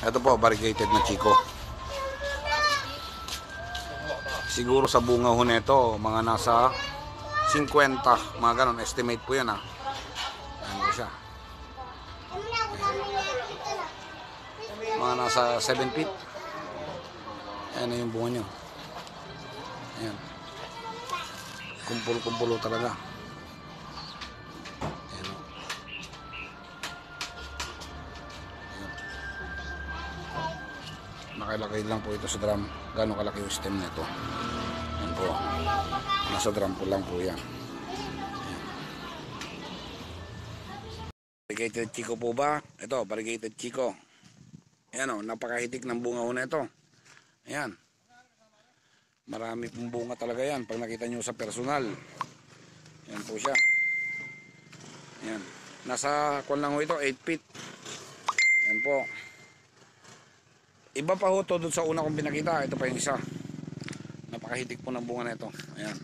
Ito po, variegated na Chico. Siguro sa bunga ho nito, mga nasa 50, mga ganun, estimate po yan ha. Ayan po siya. Mga nasa 7 feet. Ayan na yung bunga nyo. Ayan. Kumpul-kumpulo talaga. Ayan o. Ayan. Nakilagay lang po ito sa drum. Gano'ng kalaki yung stem nito. Ayan po. Nasa drum po lang po yan. Ayan. Variegated Chico po ba? Ito, variegated Chico. Ayan o, napakahitik ng bunga ho na ito. Ayan. Marami pong bunga talaga yan pag nakita nyo sa personal. Ayan po siya. Ayan. Nasa kwan lang ho ito, 8 feet. Ayan po. Iba pa ho to doon sa una kong pinakita. Ito pa yung isa. Napakahitik po ng bunga na ito. Ayan.